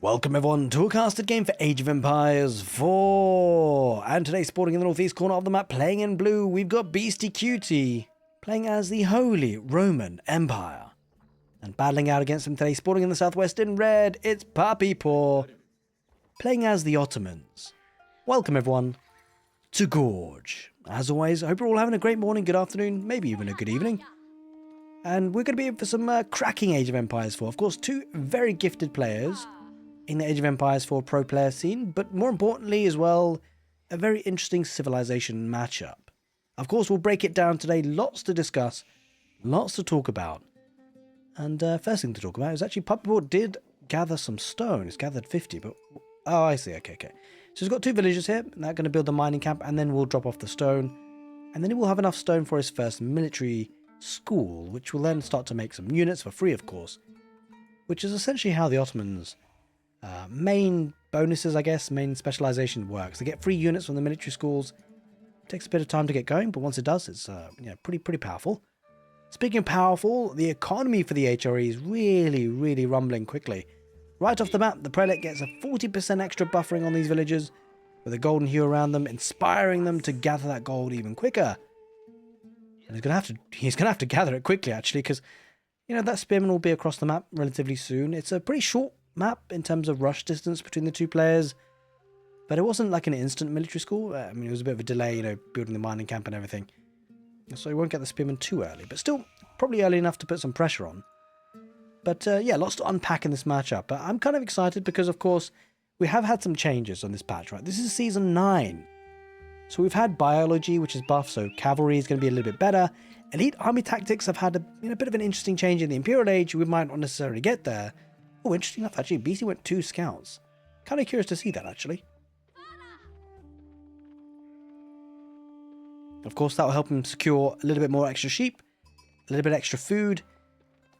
Welcome everyone to a casted game for Age of Empires 4. And today, sporting in the northeast corner of the map, playing in blue, we've got beastyqt, playing as the Holy Roman Empire. And battling out against him today, sporting in the southwest in red, it's puppypaw, playing as the Ottomans. Welcome everyone to Gorge. As always, I hope you're all having a great morning, good afternoon, maybe even a good evening. And we're going to be in for some cracking Age of Empires 4. Of course, two very gifted players in the Age of Empires 4 pro player scene, but more importantly as well, a very interesting civilization matchup. Of course, we'll break it down today, lots to discuss, lots to talk about. And first thing to talk about is actually puppypaw did gather some stone. It's gathered 50, but... Oh, I see, okay. So he's got two villagers here, and they're going to build the mining camp, and then we'll drop off the stone. And then he will have enough stone for his first military school, which will then start to make some units for free, of course. Which is essentially how the Ottomans... main bonuses, I guess, main specialization works. They get free units from the military schools. It takes a bit of time to get going, but once it does, it's pretty powerful. Speaking of powerful, the economy for the HRE is really rumbling quickly. Right off the bat, the prelate gets a 40% extra buffering on these villagers with a golden hue around them, inspiring them to gather that gold even quicker. And he's gonna have to gather it quickly, actually, because that spearman will be across the map relatively soon. It's a pretty short map in terms of rush distance between the two players, but it wasn't like an instant military school. I mean, it was a bit of a delay, building the mining camp and everything, so you won't get the spearmen too early, but still probably early enough to put some pressure on. But yeah, lots to unpack in this matchup. But I'm kind of excited because, of course, we have had some changes on this patch, right? This is season 9, so we've had biology, which is buff, so cavalry is going to be a little bit better. Elite army tactics have had a bit of an interesting change in the Imperial Age. We might not necessarily get there. Oh, interesting enough, actually, BC went 2 scouts. Kind of curious to see that, actually. Of course, that will help him secure a little bit more extra sheep, a little bit extra food,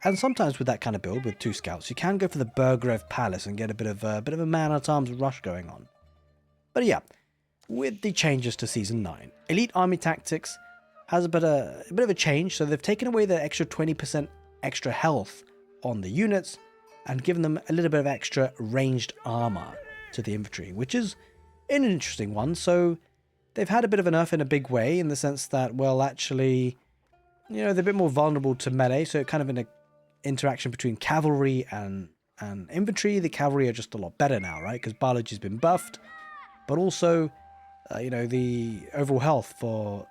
and sometimes with that kind of build, with 2 scouts, you can go for the Burgrev Palace and get a bit of a man-at-arms rush going on. But yeah, with the changes to Season 9, Elite Army Tactics has a bit of a change, so they've taken away the extra 20% extra health on the units, and given them a little bit of extra ranged armor to the infantry, which is an interesting one. So they've had a bit of a nerf in a big way, in the sense that, well, actually, they're a bit more vulnerable to melee, so kind of in an interaction between cavalry and infantry, the cavalry are just a lot better now, right? Because biology's been buffed, but also, the overall health for,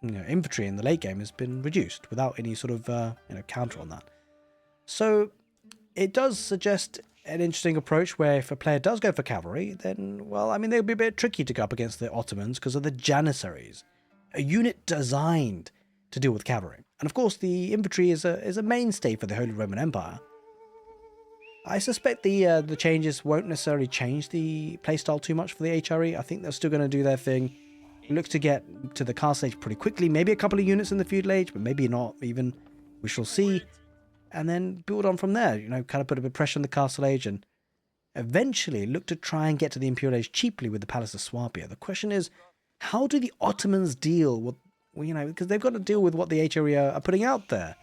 infantry in the late game has been reduced without any sort of, counter on that. So it does suggest an interesting approach where if a player does go for cavalry, then, well, I mean, they'll be a bit tricky to go up against the Ottomans because of the Janissaries, a unit designed to deal with cavalry. And of course, the infantry is a mainstay for the Holy Roman Empire. I suspect the changes won't necessarily change the playstyle too much for the HRE. I think they're still going to do their thing. It looks to get to the castle age pretty quickly. Maybe a couple of units in the feudal age, but maybe not even. We shall see. And then build on from there, kind of put a bit of pressure on the castle age and eventually look to try and get to the Imperial Age cheaply with the Palace of Swabia. The question is, how do the Ottomans deal with, because they've got to deal with what the HRE are putting out there.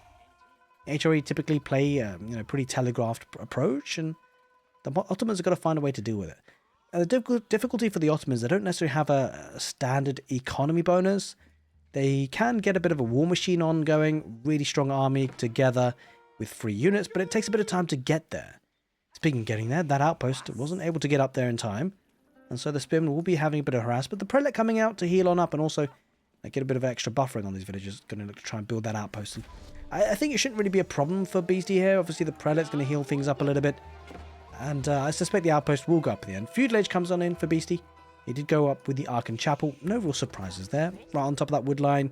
The HRE typically play, pretty telegraphed approach, and the Ottomans have got to find a way to deal with it. And the difficulty for the Ottomans, they don't necessarily have a standard economy bonus. They can get a bit of a war machine ongoing, really strong army together, with 3 units, but it takes a bit of time to get there. Speaking of getting there, that outpost wasn't able to get up there in time, and so the spearmen will be having a bit of harass, but the prelate coming out to heal on up and also get a bit of extra buffering on these villages, going to look to try and build that outpost. And I think it shouldn't really be a problem for Beastie here. Obviously, the prelate's going to heal things up a little bit, and I suspect the outpost will go up in the end. Feudal Age comes on in for Beastie. He did go up with the Ark and Chapel. No real surprises there. Right on top of that wood line.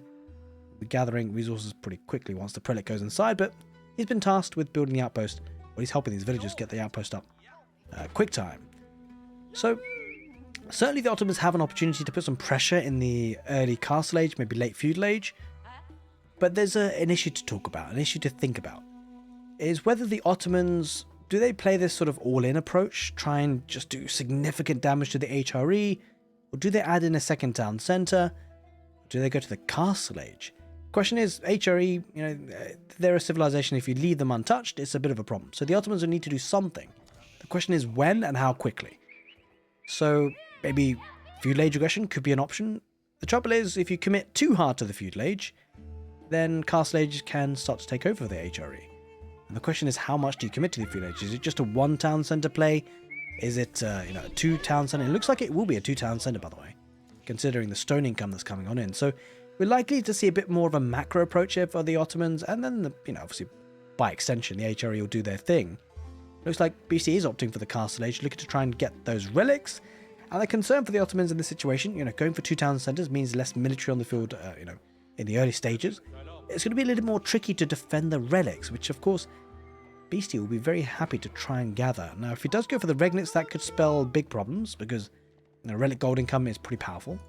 We're gathering resources pretty quickly once the prelate goes inside, but he's been tasked with building the outpost. Well, he's helping these villagers get the outpost up quick time. So, certainly the Ottomans have an opportunity to put some pressure in the early Castle Age, maybe late Feudal Age. But there's an issue to talk about, an issue to think about. Is whether the Ottomans, do they play this sort of all-in approach, try and just do significant damage to the HRE, or do they add in a second town centre? Do they go to the Castle Age? Question is, HRE, they're a civilization, if you leave them untouched, it's a bit of a problem. So the Ottomans will need to do something The question is when and how quickly. So maybe feudal age aggression could be an option. The trouble is, if you commit too hard to the feudal age, then castle age can start to take over the HRE. And the question is, how much do you commit to the feudal age? Is it just a 1 town centre play? Is it a 2 town centre? It looks like it will be a 2 town centre, by the way, considering the stone income that's coming on in. So we're likely to see a bit more of a macro approach here for the Ottomans, and then obviously by extension the HRE will do their thing. Looks like BC is opting for the castle age, looking to try and get those relics. And the concern for the Ottomans in this situation, going for 2 town centres means less military on the field, in the early stages. It's going to be a little more tricky to defend the relics, which of course Beastie will be very happy to try and gather. Now, if he does go for the regnets, that could spell big problems, because relic gold income is pretty powerful.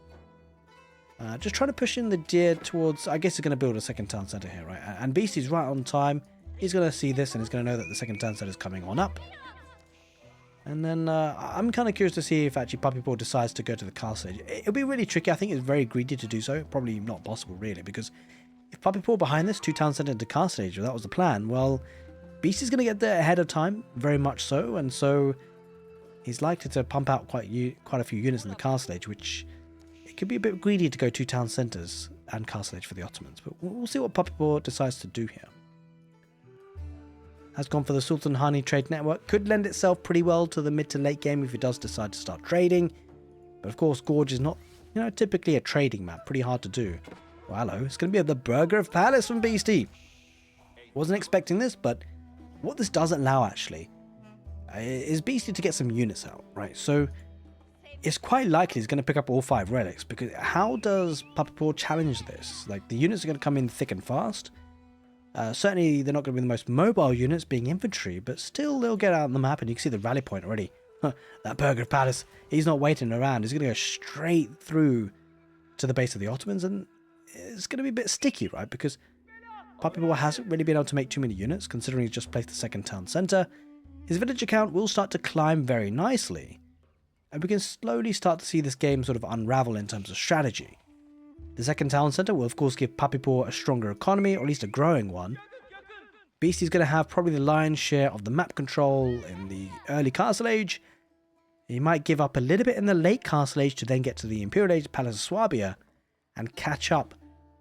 Just trying to push in the deer towards, I guess he's going to build a second town centre here, right? And Beastie's right on time. He's going to see this and he's going to know that the second town centre is coming on up. And then I'm kind of curious to see if actually puppypaw decides to go to the castle age. It'll be really tricky. I think it's very greedy to do so. Probably not possible, really, because if puppypaw behind this 2 town centre into castle age, if that was the plan, well, Beastie's going to get there ahead of time, very much so, and so he's likely to pump out quite a few units in the castle age, which it could be a bit greedy to go 2 town centres and castle age for the Ottomans. But we'll see what puppypaw decides to do here. Has gone for the Sultan Hani trade network. Could lend itself pretty well to the mid to late game if he does decide to start trading. But of course, Gorge is not, typically a trading map. Pretty hard to do. Well, hello. It's going to be the Burger of Palace from Beastie. Wasn't expecting this, but what this does allow, actually, is Beastie to get some units out, right? So it's quite likely he's going to pick up all 5 relics, because how does puppypaw challenge this? Like, the units are going to come in thick and fast. Certainly, they're not going to be the most mobile units, being infantry, but still, they'll get out on the map, and you can see the rally point already. That Burger of Palace, he's not waiting around. He's going to go straight through to the base of the Ottomans, and it's going to be a bit sticky, right? Because puppypaw hasn't really been able to make too many units, considering he's just placed the second town centre. His village account will start to climb very nicely, and we can slowly start to see this game sort of unravel in terms of strategy. The second town centre will of course give puppypaw a stronger economy, or at least a growing one. Beastie's going to have probably the lion's share of the map control in the early castle age. He might give up a little bit in the late castle age to then get to the imperial age, Palace of Swabia, and catch up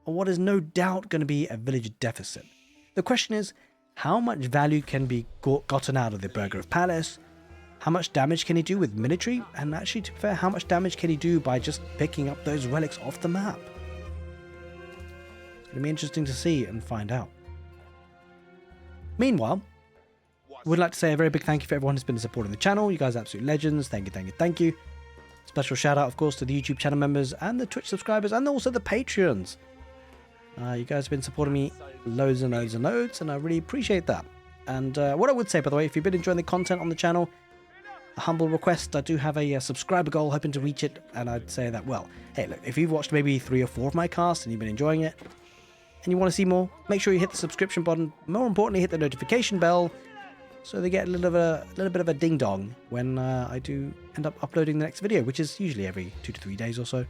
on what is no doubt going to be a village deficit. The question is, how much value can be gotten out of the Burger of Palace? How much damage can he do with military? And actually, to be fair, how much damage can he do by just picking up those relics off the map? It's going to be interesting to see and find out. Meanwhile, we'd like to say a very big thank you for everyone who's been supporting the channel. You guys are absolute legends. Thank you, thank you, thank you. Special shout out, of course, to the YouTube channel members and the Twitch subscribers, and also the Patreons. You guys have been supporting me loads and loads and loads, and I really appreciate that. And what I would say, by the way, if you've been enjoying the content on the channel, a humble request, I do have a subscriber goal, hoping to reach it, and I'd say that, well, hey, look, if you've watched maybe 3 or 4 of my casts and you've been enjoying it, and you want to see more, make sure you hit the subscription button. More importantly, hit the notification bell, so they get a little bit of a ding dong when I do end up uploading the next video, which is usually every 2 to 3 days or so.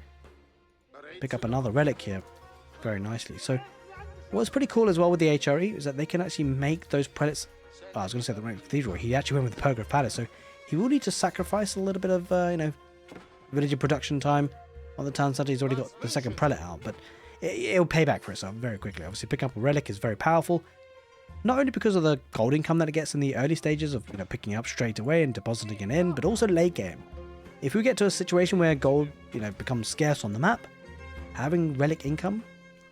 Pick up another relic here very nicely. So what's pretty cool as well with the HRE is that they can actually make those prelates. I was going to say the Roman Cathedral. He actually went with the Burger of Palace, so he will need to sacrifice a little bit of village production time on the town centre. He's already got the second prelate out, but it'll pay back for itself very quickly. Obviously, picking up a relic is very powerful, not only because of the gold income that it gets in the early stages of picking up straight away and depositing it in, but also late game. If we get to a situation where gold becomes scarce on the map, having relic income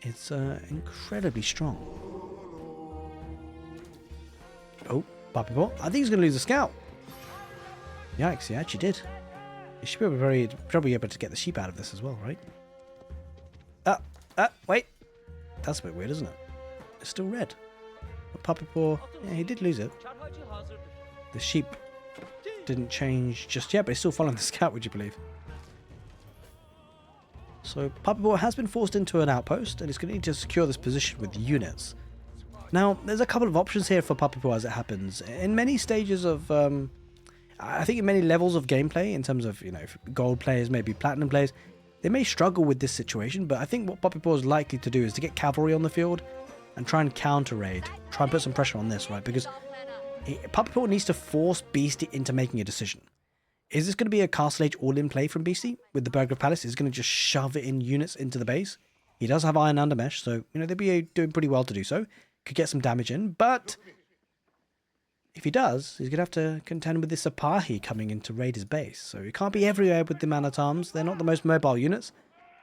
is incredibly strong. Oh, puppypaw! I think he's going to lose a scout. Yikes! He actually did. He should be probably able to get the sheep out of this as well, right? Wait. That's a bit weird, isn't it? It's still red. But puppypaw, yeah, he did lose it. The sheep didn't change just yet, but he's still following the scout, would you believe? So puppypaw has been forced into an outpost, and he's going to need to secure this position with units. Now, there's a couple of options here for puppypaw as it happens. In many stages of, I think in many levels of gameplay, in terms of, gold players, maybe platinum players, they may struggle with this situation, but I think what puppypaw is likely to do is to get cavalry on the field and try and counter raid, try and put some pressure on this, right? Because Puppypaw needs to force Beastie into making a decision. Is this going to be a Castle Age all-in play from Beastie with the Burger of Palace? Is he going to just shove it in units into the base? He does have Iron Undermesh, so they'd be doing pretty well to do so. Could get some damage in, but if he does, he's going to have to contend with this Sipahi coming in to raid his base. So he can't be everywhere with the man-at-arms. They're not the most mobile units.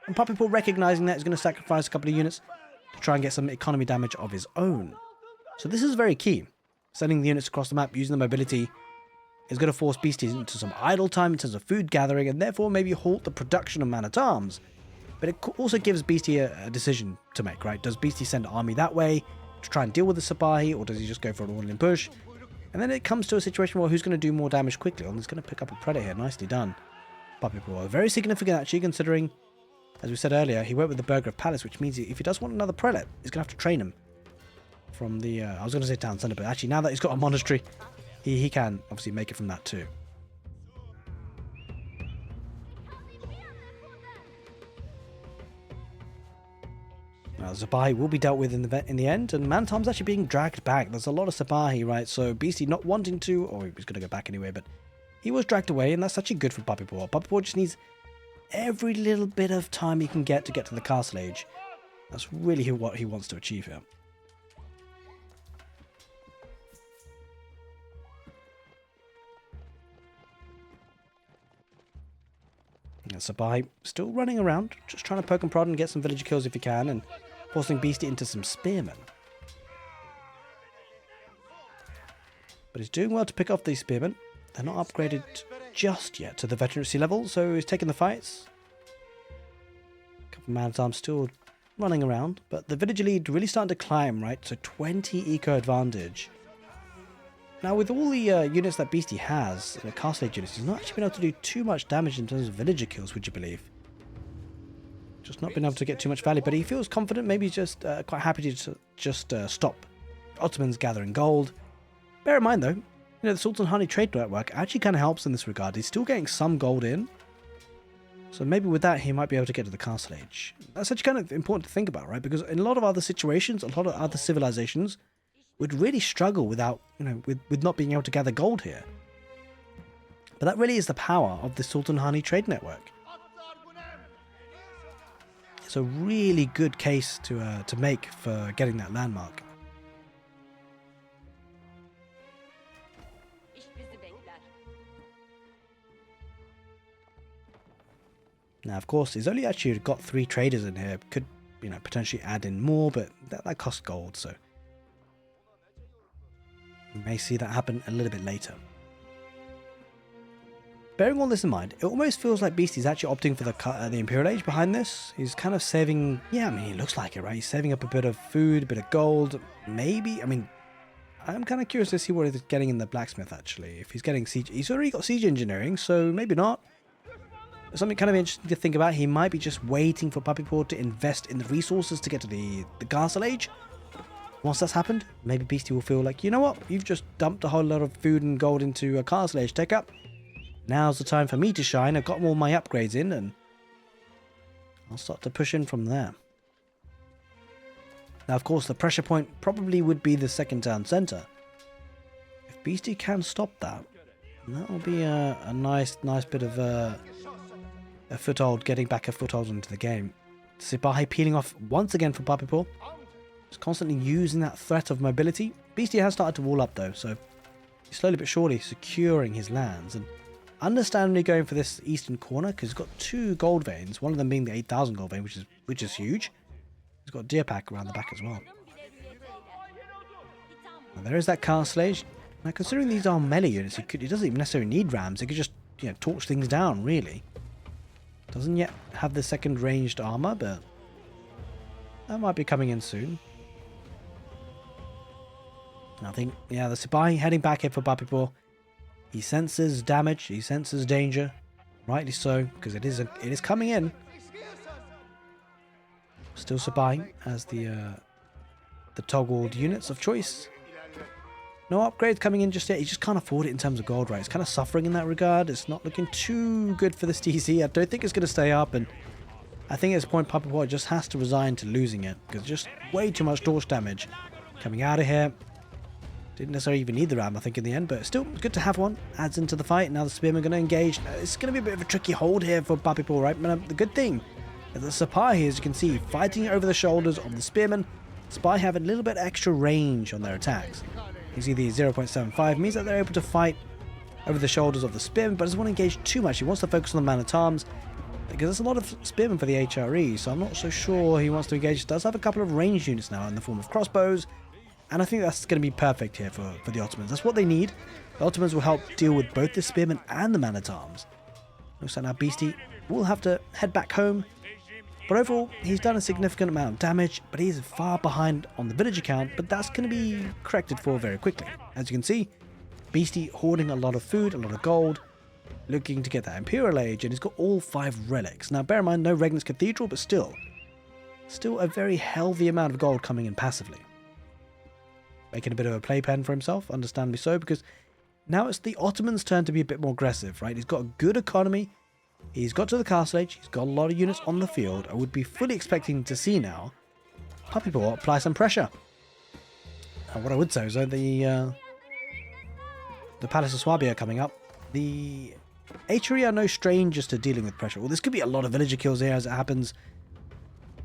And Puppypaw, recognizing that, is going to sacrifice a couple of units to try and get some economy damage of his own. So this is very key. Sending the units across the map using the mobility is going to force Beastie into some idle time in terms of food gathering and therefore maybe halt the production of man-at-arms. But it also gives Beastie a decision to make, right? Does Beastie send an army that way to try and deal with the Sipahi, or does he just go for an all-in push? And then it comes to a situation where who's going to do more damage quickly? Well, he's going to pick up a Predator here. Nicely done. Puppypaw. Very significant actually, considering, as we said earlier, he went with the Burger of Palace, which means if he does want another Prelate, he's going to have to train him from the, I was going to say town centre, but actually now that he's got a monastery, he can obviously make it from that too. Now, the Sipahi will be dealt with in the end, and Man-at-arms actually being dragged back. There's a lot of Sipahi, right? So Beastie not wanting to, or he was going to go back anyway, but he was dragged away, and that's actually good for Puppypaw. Puppypaw just needs every little bit of time he can get to the Castle Age. That's really what he wants to achieve here. And Sipahi still running around, just trying to poke and prod and get some villager kills if he can, and forcing Beastie into some spearmen. But he's doing well to pick off these spearmen. They're not upgraded just yet to the veterancy level, so he's taking the fights. A couple of man-at-arms still running around, but the villager lead really starting to climb, right? So 20 eco advantage. Now, with all the units that Beastie has, the Castle Age units, he's not actually been able to do too much damage in terms of villager kills, would you believe? Just not been able to get too much value, but he feels confident. Maybe he's just quite happy to just stop Ottomans gathering gold. Bear in mind, though, the Sultan Hani trade network actually kind of helps in this regard. He's still getting some gold in. So maybe with that, he might be able to get to the Castle Age. That's actually kind of important to think about, right? Because in a lot of other situations, a lot of other civilizations would really struggle without, with not being able to gather gold here. But that really is the power of the Sultan Hani trade network. It's a really good case to make for getting that landmark. Now, of course, he's only actually got 3 traders in here. Could, potentially add in more, but that costs gold, so we may see that happen a little bit later. Bearing all this in mind, it almost feels like Beastie's actually opting for the Imperial Age behind this. He's kind of saving, he looks like it, right? He's saving up a bit of food, a bit of gold, maybe. I'm kind of curious to see what he's getting in the blacksmith, actually. If he's getting siege, he's already got siege engineering, so maybe not. Something kind of interesting to think about, he might be just waiting for Puppypaw to invest in the resources to get to the Castle Age. Once that's happened, maybe Beastie will feel like, you know what, you've just dumped a whole lot of food and gold into a Castle Age tech up. Now's the time for me to shine. I've got all my upgrades in, and I'll start to push in from there. Now, of course, the pressure point probably would be the second town centre. If Beastie can stop that, that will be a nice bit of a foothold, getting back a foothold into the game. Sipahi peeling off once again for Puppypaw. Just constantly using that threat of mobility. Beastie has started to wall up though, so he's slowly but surely securing his lands, and understandably going for this eastern corner because he's got 2 gold veins, one of them being the 8,000 gold vein, which is huge. He's got a deer pack around the back as well. And there is that Castle Age. Now, considering these are melee units, he doesn't even necessarily need rams. He could just torch things down, really. Doesn't yet have the second ranged armor, but that might be coming in soon. I think, the Sipahi heading back here for Puppypaw. He senses damage, he senses danger, rightly so, because it is coming in. Still Sipahi as the toggled units of choice. No upgrades coming in just yet. He just can't afford it in terms of gold, right? It's kind of suffering in that regard. It's not looking too good for this TC. I don't think it's going to stay up, and I think at this point Puppypaw just has to resign to losing it because just way too much torch damage coming out of here. Didn't necessarily even need the ram, I think, in the end, but still good to have one. Adds into the fight. Now the spearmen are going to engage. It's going to be a bit of a tricky hold here for puppypaw, right? But the good thing is the Spy here, as you can see, fighting over the shoulders of the spearmen. Spy have a little bit extra range on their attacks. You see the 0.75 means that they're able to fight over the shoulders of the spearmen, but doesn't want to engage too much. He wants to focus on the man-at-arms because there's a lot of spearmen for the HRE, so I'm not so sure he wants to engage. He does have a couple of ranged units now in the form of crossbows, and I think that's going to be perfect here for the Ottomans. That's what they need. The Ottomans will help deal with both the spearmen and the man-at-arms. Looks like now Beastie will have to head back home. But overall, he's done a significant amount of damage, but he's far behind on the villager count, but that's going to be corrected for very quickly. As you can see, Beastie hoarding a lot of food, a lot of gold, looking to get that Imperial Age, and he's got all 5 relics. Now bear in mind, no Regnant's Cathedral, but still a very healthy amount of gold coming in passively. Making a bit of a playpen for himself, understandably so, because now it's the Ottomans' turn to be a bit more aggressive, right? He's got a good economy. He's got to the castle age. He's got a lot of units on the field. I would be fully expecting to see now puppypaw apply some pressure. What I would say is that the Palace of Swabia coming up, the HRE are no strangers to dealing with pressure. Well, this could be a lot of villager kills here as it happens.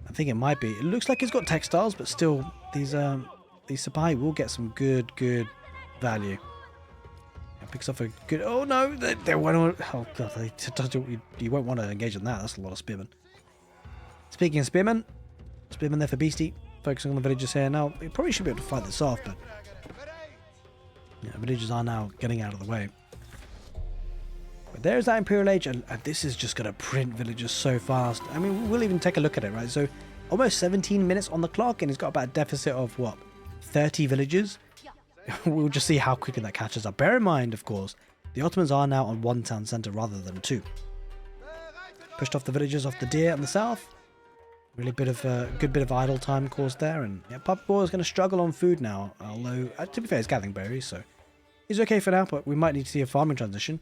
I think it might be. It looks like he's got textiles, but still, these Sapai will get some good value. Picks up a good... Oh no! They won't... Oh god, you won't want to engage on that. That's a lot of spearmen. Speaking of spearmen there for Beastie. Focusing on the villagers here. Now, we probably should be able to fight this off, but... Yeah, villagers are now getting out of the way. But there's that Imperial Age, and this is just going to print villagers so fast. I mean, we'll even take a look at it, right? So, almost 17 minutes on the clock, and he's got about a deficit of, what, 30 villagers? We'll just see how quickly that catches up. Bear in mind, of course, the Ottomans are now on 1 town centre rather than 2. Pushed off the villagers off the deer in the south. Really good bit of idle time caused there. And yeah, puppypaw is going to struggle on food now. Although, to be fair, he's gathering berries, so he's okay for now, but we might need to see a farming transition.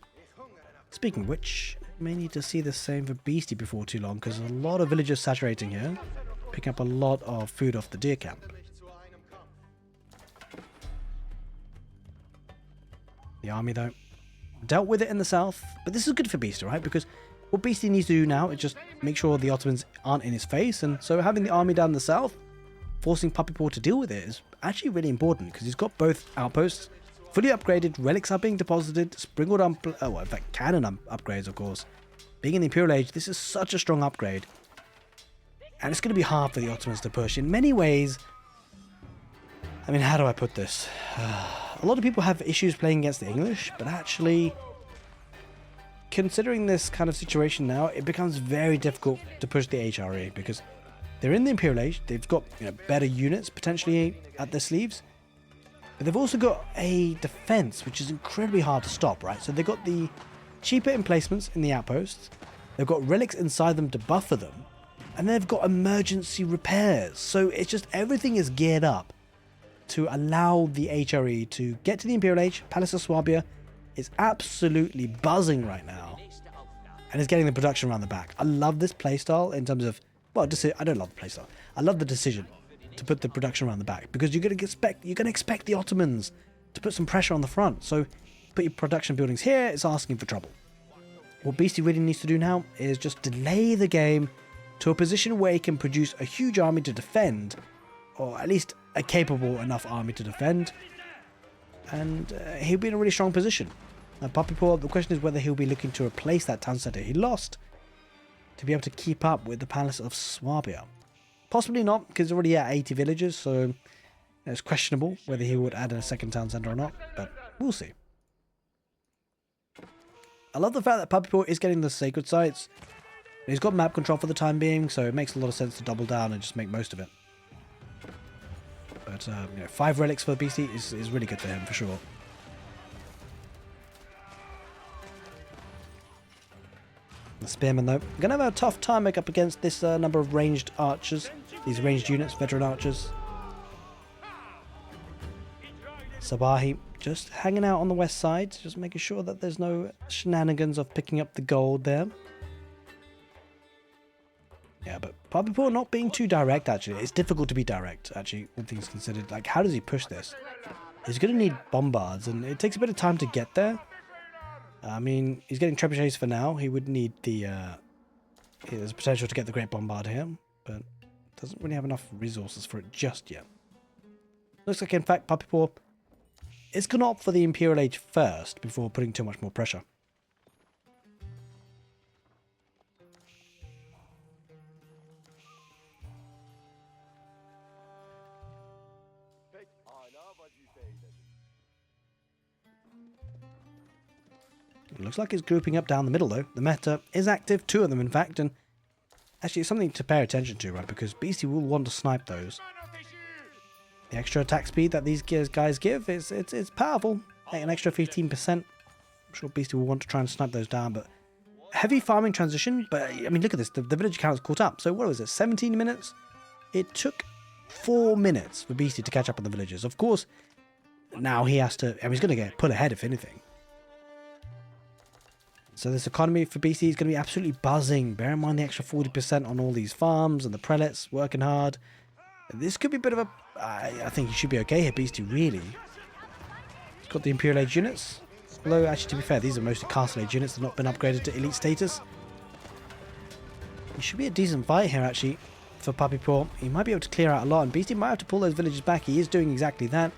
Speaking of which, we may need to see the same for Beastie before too long, because there's a lot of villagers saturating here. Picking up a lot of food off the deer camp. The army, though, dealt with it in the south, but this is good for Beastie, right? Because what Beastie needs to do now is just make sure the Ottomans aren't in his face, and so having the army down the south, forcing puppypaw to deal with it is actually really important, because he's got both outposts fully upgraded, relics are being deposited, sprinkled on, in fact, cannon upgrades, of course. Being in the Imperial Age, this is such a strong upgrade, and it's going to be hard for the Ottomans to push. In many ways, I mean, how do I put this? A lot of people have issues playing against the English, but actually, considering this kind of situation now, it becomes very difficult to push the HRE, because they're in the Imperial Age, they've got better units potentially at their sleeves, but they've also got a defense which is incredibly hard to stop, right? So they've got the cheaper emplacements in the outposts, they've got relics inside them to buffer them, and they've got emergency repairs. So it's just everything is geared up to allow the HRE to get to the Imperial Age. Palace of Swabia is absolutely buzzing right now, and is getting the production around the back. I love this playstyle in terms of, well, I don't love the playstyle. I love the decision to put the production around the back, because you're going to expect the Ottomans to put some pressure on the front. So put your production buildings here, it's asking for trouble. What Beastie really needs to do now is just delay the game to a position where he can produce a huge army to defend, or at least a capable enough army to defend, and he'll be in a really strong position. Now, puppypaw, the question is whether he'll be looking to replace that town centre he lost to be able to keep up with the Palace of Swabia. Possibly not, because he's already at 80 villagers, so it's questionable whether he would add a second town centre or not, but we'll see. I love the fact that puppypaw is getting the sacred sites. He's got map control for the time being, so it makes a lot of sense to double down and just make most of it. But 5 relics for Beastie is really good for him, for sure. The spearmen, though, going to have a tough time up against this number of ranged archers, these ranged units, veteran archers. Sabahi just hanging out on the west side, just making sure that there's no shenanigans of picking up the gold there. Yeah, but puppypaw not being too direct, actually. It's difficult to be direct, actually, when things considered. Like, how does he push this? He's going to need bombards, and it takes a bit of time to get there. I mean, he's getting trebuchets for now. He would need the... there's potential to get the Great Bombard here, but doesn't really have enough resources for it just yet. Looks like, in fact, puppypaw is going to opt for the Imperial Age first before putting too much more pressure. It looks like it's grouping up down the middle, though. The meta is active, 2 of them, in fact, and actually it's something to pay attention to, right? Because Beastie will want to snipe those. The extra attack speed that these guys give it's powerful. Like an extra 15%. I'm sure Beastie will want to try and snipe those down, but heavy farming transition. But I mean, look at this. The village count's caught up. So what was it? 17 minutes? It took 4 minutes for Beastie to catch up on the villagers. Of course, now he has to. I mean, he's going to pull ahead if anything. So this economy for Beastie is going to be absolutely buzzing. Bear in mind the extra 40% on all these farms and the prelates working hard. This could be a bit of a... I think he should be okay here, Beastie, really. He's got the Imperial Age units. Although, actually, to be fair, these are mostly Castle Age units that have not been upgraded to elite status. It should be a decent fight here, actually, for puppypaw. He might be able to clear out a lot, and Beastie might have to pull those villages back. He is doing exactly that.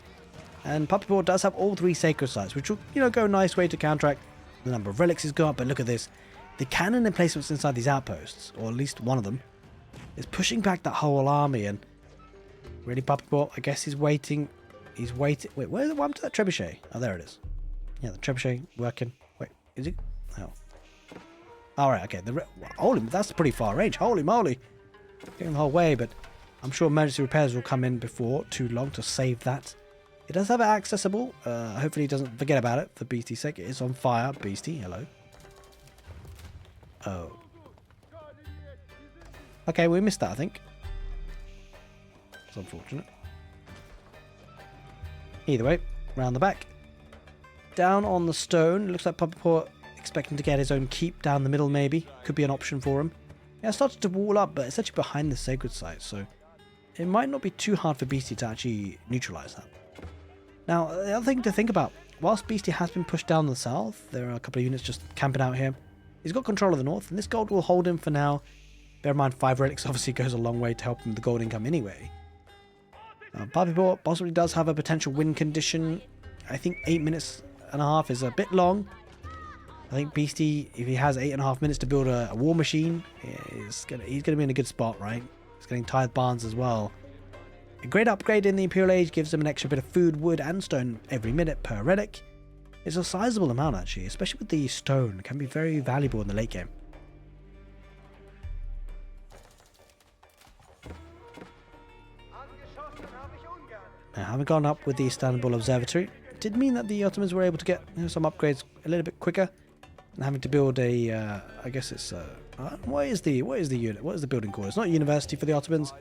And puppypaw does have all 3 sacred sites, which will, go a nice way to counteract the number of relics he's got. But look at this. The cannon emplacements inside these outposts, or at least one of them, is pushing back that whole army. And really, puppypaw, I guess he's waiting. He's waiting. Wait, what happened to that trebuchet? Oh, there it is. Yeah, the trebuchet working. Wait, is it? Oh. Alright, okay. Holy, that's pretty far range. Holy moly. Getting the whole way, but I'm sure emergency repairs will come in before too long to save that. It does have it accessible. Hopefully he doesn't forget about it for Beastie's sake. It is on fire. Beastie, hello. Oh. Okay, we missed that, I think. It's unfortunate. Either way, round the back. Down on the stone. Looks like puppypaw expecting to get his own keep down the middle, maybe. Could be an option for him. Yeah, I started to wall up, but it's actually behind the sacred site, so it might not be too hard for Beastie to actually neutralize that. Now, the other thing to think about, whilst Beastie has been pushed down the south, there are a couple of units just camping out here. He's got control of the north, and this gold will hold him for now. Bear in mind, 5 relics obviously goes a long way to help him with the gold income anyway. Puppypaw possibly does have a potential win condition. I think 8 minutes and a half is a bit long. I think Beastie, if he has 8.5 minutes to build a war machine, he's gonna be in a good spot, right? He's getting tithe barns as well. A great upgrade in the Imperial Age gives him an extra bit of food, wood, and stone every minute per relic. It's a sizable amount, actually, especially with the stone. It can be very valuable in the late game. Now, having gone up with the Istanbul Observatory, it did mean that the Ottomans were able to get some upgrades a little bit quicker, and having to build a, I guess it's what is the unit? What is the building called? It's not a university for the Ottomans.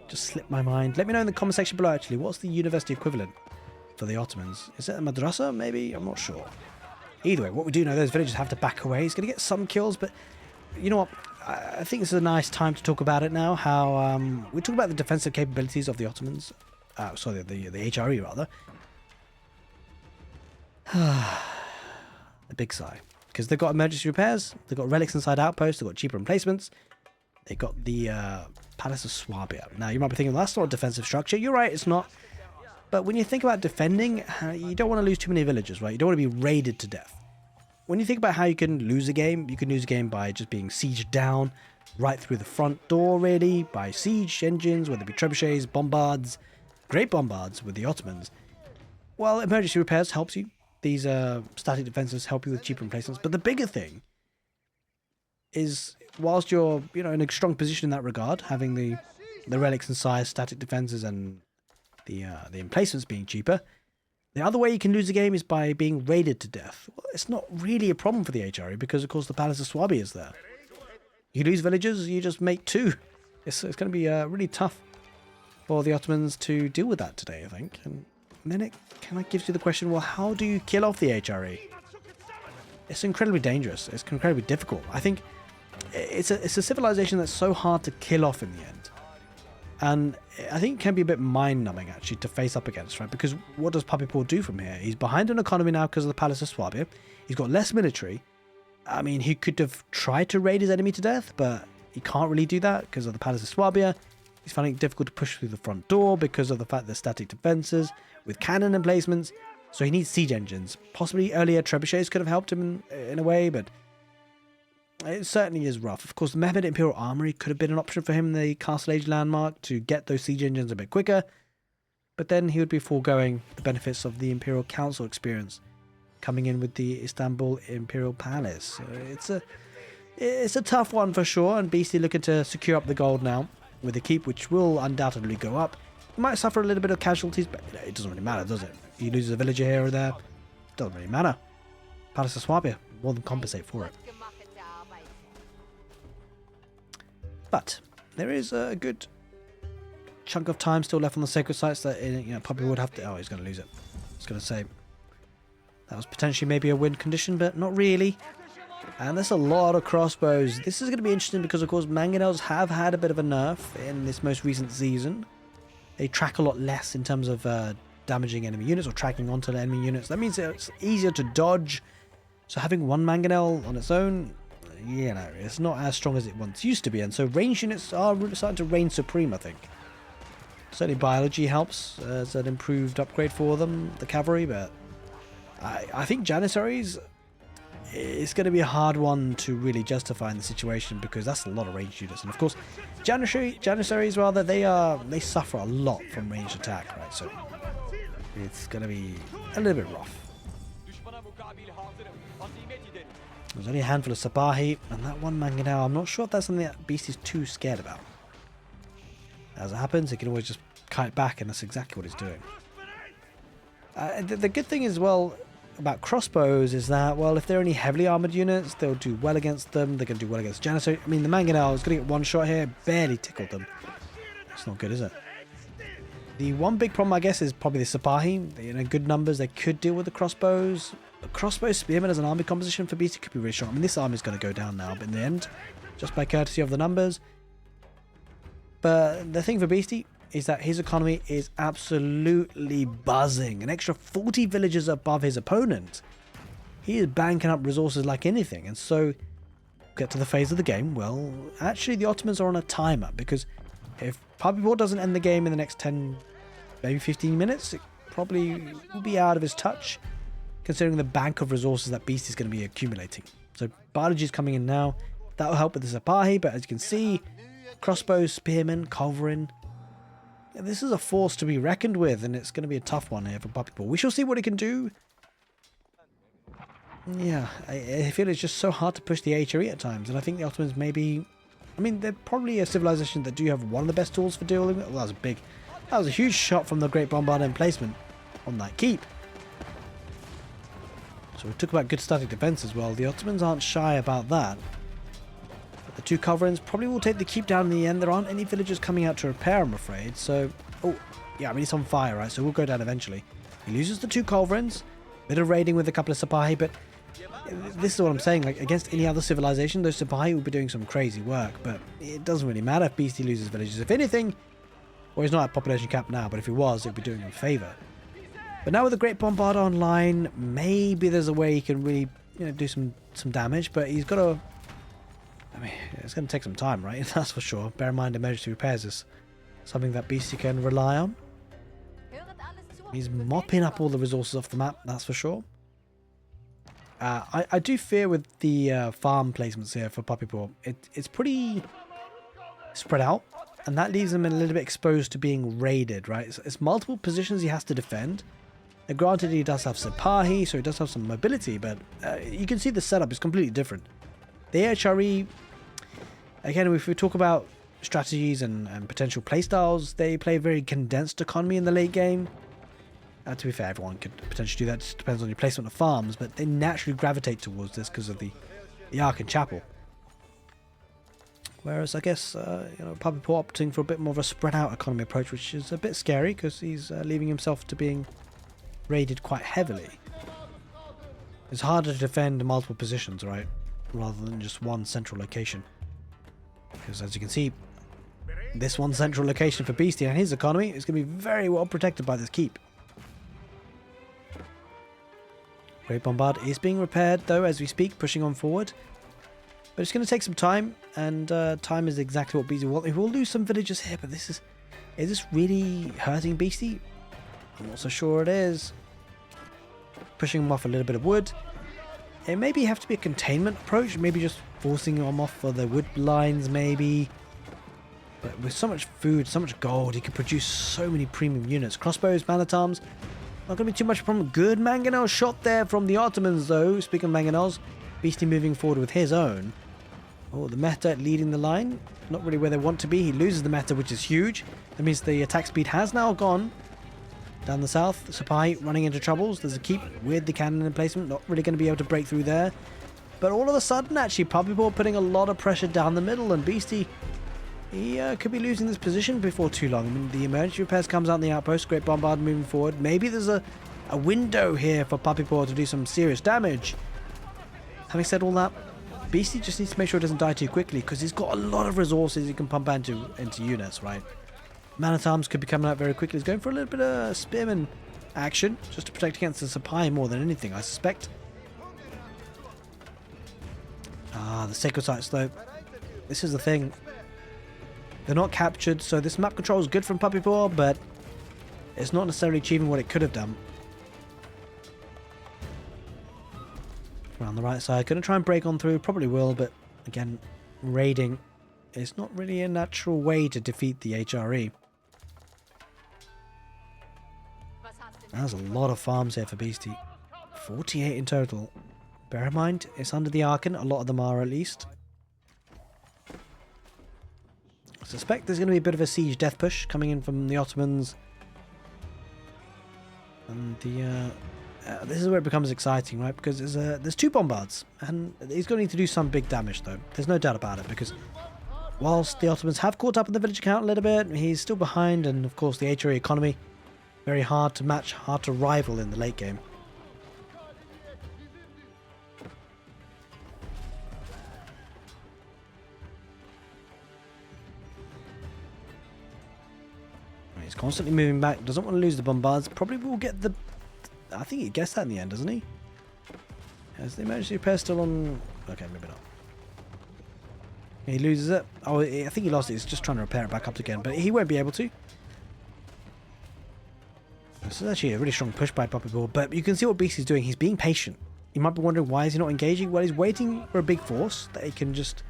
Just slipped my mind. Let me know in the comment section below, actually, what's the university equivalent for the Ottomans? Is it a madrasa, maybe? I'm not sure. Either way, what we do know, those villagers have to back away. He's going to get some kills, but you know what? I think this is a nice time to talk about it now, how we talk about the defensive capabilities of the Ottomans. Sorry, the HRE, rather. A big sigh. Because they've got emergency repairs, they've got relics inside outposts, they've got cheaper emplacements, they've got the Palace of Swabia. Now, you might be thinking, well, that's not a defensive structure. You're right, it's not. But when you think about defending, you don't want to lose too many villagers, right? You don't want to be raided to death. When you think about how you can lose a game, you can lose a game by just being sieged down right through the front door, really, by siege engines, whether it be trebuchets, bombards, great bombards with the Ottomans. Well, emergency repairs helps you. These static defenses help you with cheaper emplacements. But the bigger thing is, whilst you're in a strong position in that regard, having the relics and size, static defenses, and the emplacements being cheaper, the other way you can lose the game is by being raided to death. Well, it's not really a problem for the HRE because, of course, the Palace of Swabia is there. You lose villagers, you just make 2. It's going to be really tough for the Ottomans to deal with that today, I think. And then it kind of gives you the question, well, how do you kill off the HRE? It's incredibly dangerous. It's incredibly difficult. I think it's a civilization that's so hard to kill off in the end. And I think it can be a bit mind-numbing, actually, to face up against, right? Because what does puppypaw do from here? He's behind in economy now because of the Palace of Swabia. He's got less military. I mean, he could have tried to raid his enemy to death, but he can't really do that because of the Palace of Swabia. He's finding it difficult to push through the front door because of the fact there's static defenses with cannon emplacements. So he needs siege engines. Possibly earlier trebuchets could have helped him in a way, but it certainly is rough. Of course, the Mehmed Imperial Armory could have been an option for him in the Castle Age landmark to get those siege engines a bit quicker, but then he would be foregoing the benefits of the Imperial Council experience coming in with the Istanbul Imperial Palace. So it's a tough one for sure, and Beastie looking to secure up the gold now with the keep, which will undoubtedly go up. He might suffer a little bit of casualties, but it doesn't really matter, does it? He loses a villager here or there, doesn't really matter. Palace of Swabia more than compensate for it. But there is a good chunk of time still left on the sacred sites that Puppy would have to. Oh, he's going to lose it. I was going to say that was potentially maybe a win condition, but not really. And there's a lot of crossbows. This is going to be interesting because, of course, mangonels have had a bit of a nerf in this most recent season. They track a lot less in terms of damaging enemy units or tracking onto the enemy units. That means it's easier to dodge. So having one mangonel on its own, it's not as strong as it once used to be. And so range units are really starting to reign supreme, I think. Certainly biology helps as an improved upgrade for them, the cavalry, but I think Janissaries is going to be a hard one to really justify in the situation because that's a lot of ranged units. And of course, Janissaries rather, they suffer a lot from ranged attack, right? So it's going to be a little bit rough. There's only a handful of Sabahi, and that one Mangonel, I'm not sure if that's something that Beast is too scared about. As it happens, he can always just kite back, and that's exactly what he's doing. The good thing as well about crossbows is that, well, if they're only heavily armoured units, they'll do well against them. They're going to do well against Janissary. I mean, the Mangonel is going to get one shot here, barely tickled them. That's not good, is it? The one big problem, I guess, is probably the Sipahi. In good numbers, they could deal with the crossbows. The crossbow spearmen as an army composition for BT could be really strong. I mean, this army is going to go down now, but in the end, just by courtesy of the numbers. But the thing for Beastie is that his economy is absolutely buzzing. An extra 40 villagers above his opponent. He is banking up resources like anything. And so, get to the phase of the game. Well, actually, the Ottomans are on a timer because if puppypaw doesn't end the game in the next 10, maybe 15 minutes, it probably will be out of his touch, considering the bank of resources that Beast is going to be accumulating. So biology is coming in now. That will help with the Sapahi, but as you can see, crossbows, spearmen, culverin. This is a force to be reckoned with, and it's going to be a tough one here for puppypaw. We shall see what he can do. Yeah, I feel it's just so hard to push the HRE at times, and I think the Ottomans maybe... I mean, they're probably a civilization that do have one of the best tools for dealing with. Well, that was a huge shot from the Great Bombard emplacement on that keep. So we talk about good static defense as well. The Ottomans aren't shy about that. But the two culverins probably will take the keep down in the end. There aren't any villagers coming out to repair, I'm afraid. So, oh, yeah, I mean, it's on fire, right? So we'll go down eventually. He loses the two culverins. Bit of raiding with a couple of Sipahi, but this is what I'm saying. Like, against any other civilization, those Sipahi will be doing some crazy work. But it doesn't really matter if Beastie loses villages. If anything, well, he's not at population cap now, but if he was, it would be doing him a favour. But now with the Great Bombard online, maybe there's a way he can really, do some damage. But he's got to... I mean, it's going to take some time, right? That's for sure. Bear in mind, emergency repairs is something that Beastie can rely on. He's mopping up all the resources off the map, that's for sure. I do fear with the farm placements here for puppypaw, it's pretty spread out. And that leaves him a little bit exposed to being raided, right? It's multiple positions he has to defend. Now, granted, he does have Sipahi, so he does have some mobility, but you can see the setup is completely different. The HRE, again, if we talk about strategies and potential playstyles, they play a very condensed economy in the late game. To be fair, everyone could potentially do that. It just depends on your placement of farms, but they naturally gravitate towards this because of the Ark and Chapel. Whereas I guess puppypaw opting for a bit more of a spread out economy approach, which is a bit scary because he's leaving himself to being raided quite heavily. It's harder to defend multiple positions, right, rather than just one central location. Because as you can see, this one central location for Beastie and his economy is going to be very well protected by this keep. Great Bombard is being repaired though as we speak, pushing on forward. But it's going to take some time, and time is exactly what Beastie wants. We will lose some villagers here, but is this really hurting Beastie? I'm not so sure it is. Pushing him off a little bit of wood. It maybe have to be a containment approach, maybe just forcing him off for the wood lines maybe. But with so much food, so much gold, he can produce so many premium units. Crossbows, man-at-arms, not going to be too much problem. Good mangonel shot there from the Ottomans though. Speaking of mangonels, Beastie moving forward with his own. Oh, the meta leading the line. Not really where they want to be. He loses the meta, which is huge. That means the attack speed has now gone. Down the south, Sapai running into troubles. There's a keep with the cannon emplacement. Not really going to be able to break through there. But all of a sudden, actually, puppypaw putting a lot of pressure down the middle. And Beastie, he could be losing this position before too long. I mean, the emergency repairs comes out in the outpost. Great Bombard moving forward. Maybe there's a window here for puppypaw to do some serious damage. Having said all that, Beastie just needs to make sure it doesn't die too quickly, because he's got a lot of resources he can pump into units, right? Man-at-arms could be coming out very quickly. He's going for a little bit of spearman action, just to protect against the Sapai more than anything, I suspect. Ah, the sacred sites, though. This is the thing. They're not captured, so this map control is good from puppypaw, but it's not necessarily achieving what it could have done. Around the right side, going to try and break on through, probably will, but again, raiding is not really a natural way to defeat the HRE. There's a lot of farms here for Beastie. 48 in total. Bear in mind, it's under the Archon, a lot of them are at least. I suspect there's going to be a bit of a siege death push coming in from the Ottomans. And the this is where it becomes exciting, right? Because there's two bombards, and he's going to need to do some big damage, though. There's no doubt about it, because whilst the Ottomans have caught up in the village count a little bit, he's still behind, and of course the HRE economy, very hard to match, hard to rival in the late game. He's constantly moving back, doesn't want to lose the bombards, probably will get the... I think he guessed that in the end, doesn't he? Has the emergency repair still on... Okay, maybe not. He loses it. Oh, I think he lost it. He's just trying to repair it back up again, but he won't be able to. This is actually a really strong push by puppypaw, but you can see what Beastie's doing. He's being patient. You might be wondering, why is he not engaging? Well, he's waiting for a big force that he can just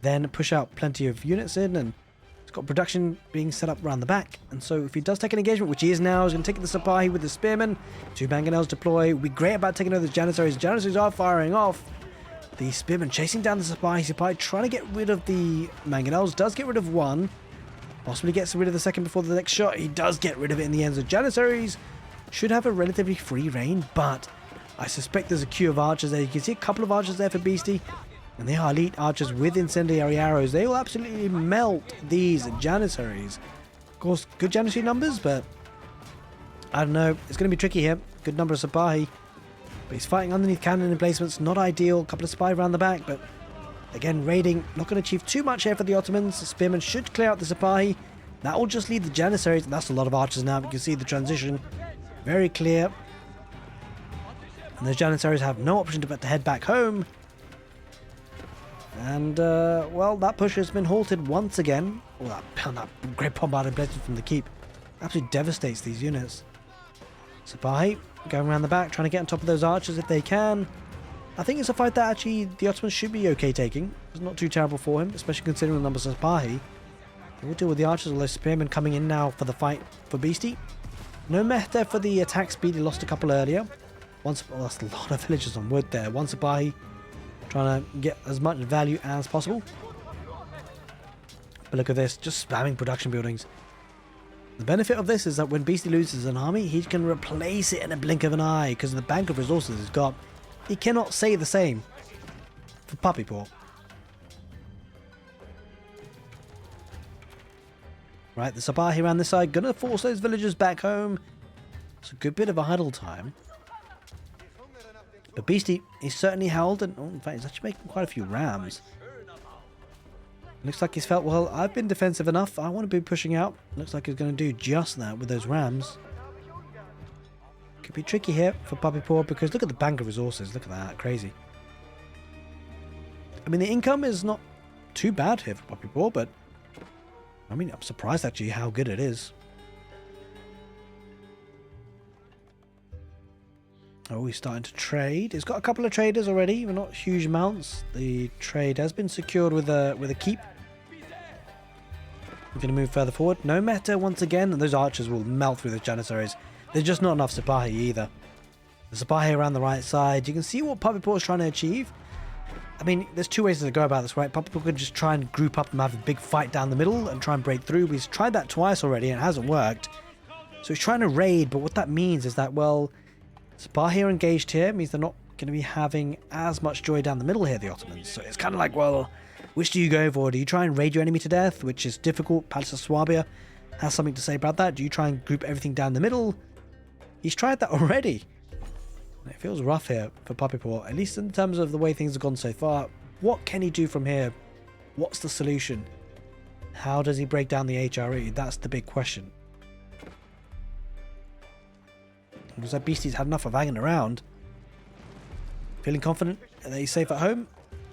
then push out plenty of units in, and he's got production being set up around the back. And so if he does take an engagement, which he is now, he's going to take the Sapai with the spearmen. 2 mangonels deploy. We're great about taking over the Janissaries. The Janissaries are firing off. The spearmen chasing down the Sapai. Sapai trying to get rid of the mangonels. Does get rid of one. Possibly gets rid of the second before the next shot. He does get rid of it in the end. The Janissaries should have a relatively free reign, but I suspect there's a queue of archers there. You can see a couple of archers there for Beastie. And they are elite archers with incendiary arrows. They will absolutely melt these Janissaries. Of course, good Janissary numbers, but I don't know. It's going to be tricky here. Good number of Sapai. But he's fighting underneath cannon emplacements. Not ideal. A couple of Sapai around the back, but again, raiding. Not going to achieve too much here for the Ottomans. The spearmen should clear out the Sapai. That will just lead the Janissaries. And that's a lot of archers now. You can see the transition. Very clear. And the Janissaries have no option but to head back home. And, well, that push has been halted once again. Oh, that great bombard emplacement from the keep absolutely devastates these units. Sapai going around the back, trying to get on top of those archers if they can. I think it's a fight that actually the Ottomans should be okay taking. It's not too terrible for him, especially considering the numbers of Sapai. We'll deal with the archers, although spearmen coming in now for the fight for Beastie. No mech there for the attack speed, he lost a couple earlier. That's a lot of villagers on wood there. One Sapai trying to get as much value as possible. But look at this, just spamming production buildings. The benefit of this is that when Beastie loses an army, he can replace it in a blink of an eye because of the bank of resources he's got. He cannot say the same for puppypaw. Right, the Sapai around this side, gonna force those villagers back home. It's a good bit of idle time. But Beastie is certainly held, and oh, in fact, he's actually making quite a few rams. Looks like he's felt, well, I've been defensive enough. I want to be pushing out. Looks like he's going to do just that with those rams. Could be tricky here for puppypaw because look at the bank of resources. Look at that. Crazy. I mean, the income is not too bad here for puppypaw, but I mean, I'm surprised actually how good it is. Oh, he's starting to trade. He's got a couple of traders already, but not huge amounts. The trade has been secured with a keep. We're going to move further forward. No meta once again, and those archers will melt through the Janissaries. There's just not enough Sipahi either. The Sipahi around the right side. You can see what puppypaw is trying to achieve. I mean, there's two ways to go about this, right? Puppypaw could just try and group up and have a big fight down the middle and try and break through. He's tried that twice already and it hasn't worked. So he's trying to raid, but what that means is that, well, Sipahi are engaged here. Means they're not going to be having as much joy down the middle here, the Ottomans. So it's kind of like, well, which do you go for? Do you try and raid your enemy to death, which is difficult? Palace of Swabia has something to say about that. Do you try and group everything down the middle? He's tried that already. It feels rough here for puppypaw, at least in terms of the way things have gone so far. What can he do from here? What's the solution? How does he break down the HRE? That's the big question. Because that beastie's had enough of hanging around. Feeling confident that he's safe at home.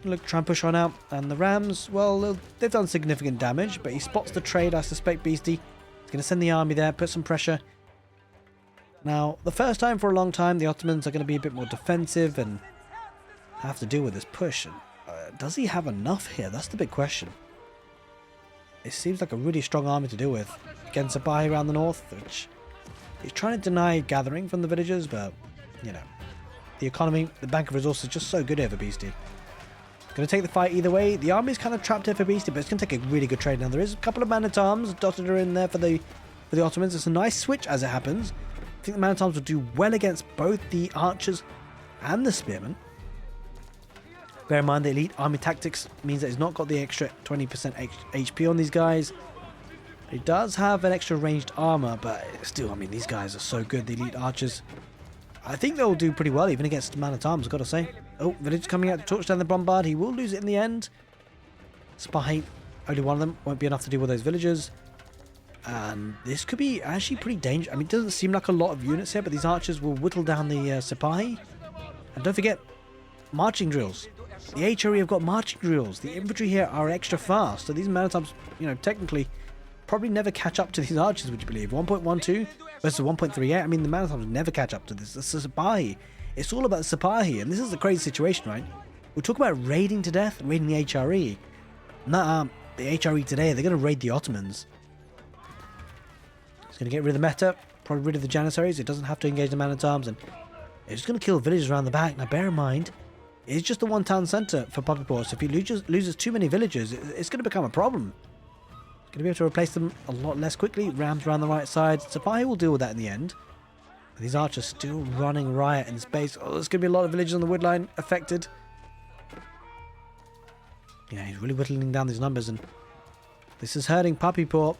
Look, try and push on out. And the Rams, well, they've done significant damage, but he spots the trade, I suspect, beastie. He's going to send the army there, put some pressure. Now, the first time for a long time, the Ottomans are going to be a bit more defensive and have to deal with this push. And, does he have enough here? That's the big question. It seems like a really strong army to deal with. Against Sipahi around the north, which he's trying to deny gathering from the villagers, but, you know, the economy, the bank of resources is just so good here for Beastie. Going to take the fight either way. The army's kind of trapped here for Beastie, but it's going to take a really good trade. Now, there is a couple of man-at-arms dotted in there for the Ottomans. It's a nice switch as it happens. I think the man-at-arms will do well against both the archers and the spearmen. Bear in mind the elite army tactics means that he's not got the extra 20% HP on these guys. He does have an extra ranged armor, but still, I mean, these guys are so good, the elite archers. I think they'll do pretty well, even against man-at-arms, I've got to say. Oh, village coming out to torch down the bombard. He will lose it in the end. Spy, only one of them, won't be enough to deal with those villagers. And this could be actually pretty dangerous. I mean, it doesn't seem like a lot of units here, but these archers will whittle down the Sipahi. And don't forget, marching drills. The HRE have got marching drills. The infantry here are extra fast. So these man-at-arms, you know, technically, probably never catch up to these archers, would you believe? 1.12 versus 1.38. I mean, the man-at-arms never catch up to this. The Sipahi. It's all about the Sipahi. And this is a crazy situation, right? We'll talk about raiding to death, raiding the HRE. Nah, the HRE today, they're going to raid the Ottomans. It's going to get rid of the meta, probably rid of the Janissaries. It doesn't have to engage the man-at-arms, and it's just going to kill villagers around the back. Now, bear in mind, it's just the one town centre for puppypaw, so if he loses too many villagers, it's going to become a problem. He's going to be able to replace them a lot less quickly. Rams around the right side. Sipahi will deal with that in the end. But these archers still running riot in space. Oh, there's going to be a lot of villagers on the wood line affected. Yeah, he's really whittling down these numbers, and this is hurting puppypaw.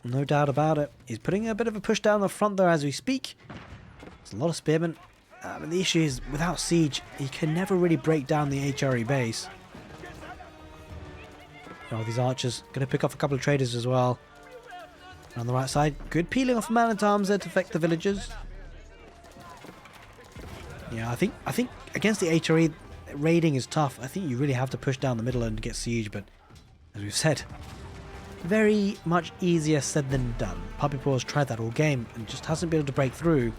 No doubt about it. He's putting a bit of a push down the front there as we speak. There's a lot of spearmen. But the issue is, without siege, he can never really break down the HRE base. Oh, these archers going to pick off a couple of traders as well. And on the right side, good peeling off man-at-arms there to affect the villagers. Yeah, I think against the HRE, raiding is tough. I think you really have to push down the middle and get siege, but as we've said, very much easier said than done. Puppypaw has tried that all game and just hasn't been able to break through.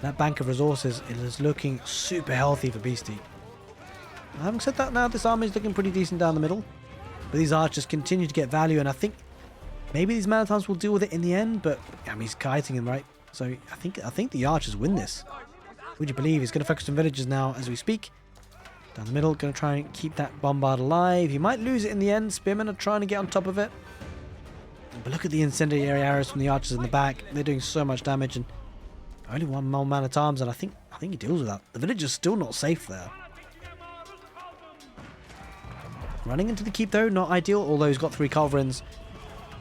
That bank of resources is looking super healthy for Beastie. Having said that, now this army is looking pretty decent down the middle. But these archers continue to get value, and I think maybe these man-at-arms will deal with it in the end, but I mean, he's kiting him, right? So I think the archers win this. Would you believe? He's going to focus on villagers now as we speak. Down the middle, going to try and keep that bombard alive. He might lose it in the end. Spearmen are trying to get on top of it. But look at the incendiary arrows from the archers in the back. They're doing so much damage, and only one more man-at-arms, and I think he deals with that. The villager's still not safe there. Running into the keep though, not ideal, although he's got 3 culverins.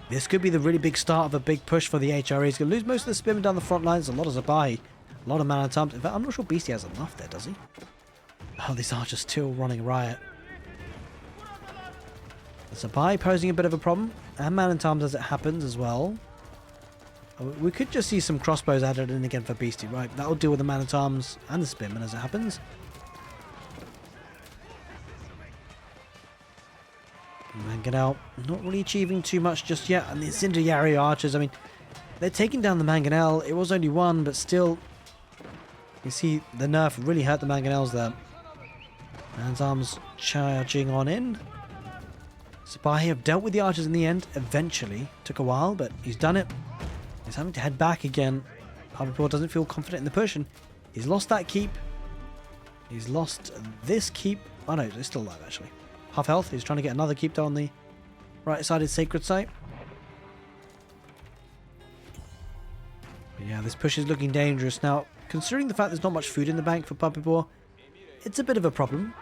This could be the really big start of a big push for the HRE. He's going to lose most of the spearmen down the front lines. A lot of Sipahi, a lot of man-at-arms. In fact, I'm not sure Beastie has enough there, does he? Oh, these archers still running riot. Supply posing a bit of a problem, and man-at-arms as it happens as well. We could just see some crossbows added in again for Beastie, right? That'll deal with the man-at-arms and the spearmen as it happens. Mangonel not really achieving too much just yet, and the incendiary archers, I mean, they're taking down the Mangonel. It was only one, but still, you see the nerf really hurt the Mangonels there. Man's arms charging on in. Sipahi have dealt with the archers in the end, eventually. Took a while, but he's done it. He's having to head back again. Puppypaw doesn't feel confident in the push, and he's lost that keep. He's lost this keep. Oh no, he's still alive actually. Half health. He's trying to get another keep down the right-sided sacred site. But yeah, this push is looking dangerous. Now, considering the fact there's not much food in the bank for Puppypaw, it's a bit of a problem.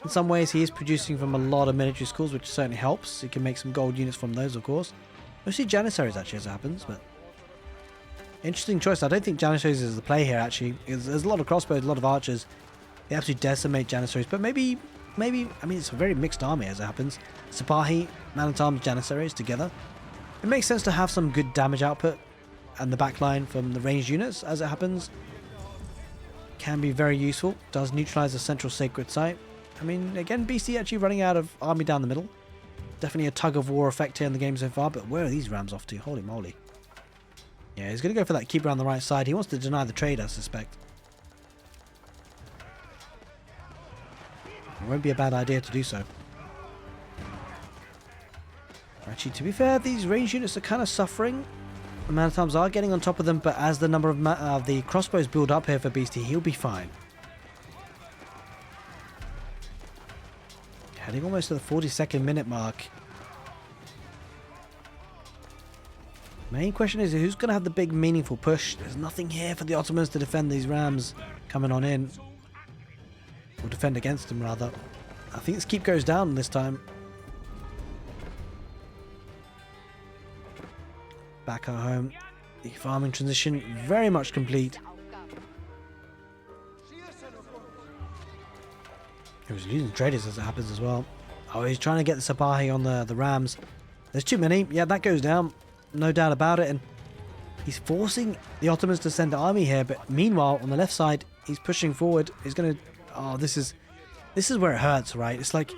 In some ways, he is producing from a lot of military schools, which certainly helps. He can make some gold units from those, of course. Mostly Janissaries, actually, as it happens, but interesting choice. I don't think Janissaries is the play here, actually. There's a lot of crossbows, a lot of archers. They absolutely decimate Janissaries, but maybe, I mean, it's a very mixed army, as it happens. Sipahi, man-at-arms, Janissaries together. It makes sense to have some good damage output and the backline from the ranged units, as it happens. Can be very useful. Does neutralize the central sacred site. I mean, again, Beastie actually running out of army down the middle. Definitely a tug-of-war effect here in the game so far, but where are these rams off to? Holy moly. Yeah, he's going to go for that keep around the right side. He wants to deny the trade, I suspect. It won't be a bad idea to do so. Actually, to be fair, these range units are kind of suffering. The man-at-arms are getting on top of them, but as the number of the crossbows build up here for Beastie, he'll be fine. Heading almost to the 42nd minute mark. Main question is who's going to have the big meaningful push. There's nothing here for the Ottomans to defend these rams coming on in. Or defend against them, rather. I think this keep goes down this time. Back at home. The farming transition very much complete. He was losing traders as it happens as well. Oh, he's trying to get the Sipahi on the rams. There's too many. Yeah, that goes down. No doubt about it. And he's forcing the Ottomans to send the army here. But meanwhile, on the left side, he's pushing forward. He's going to... Oh, this is where it hurts, right? It's like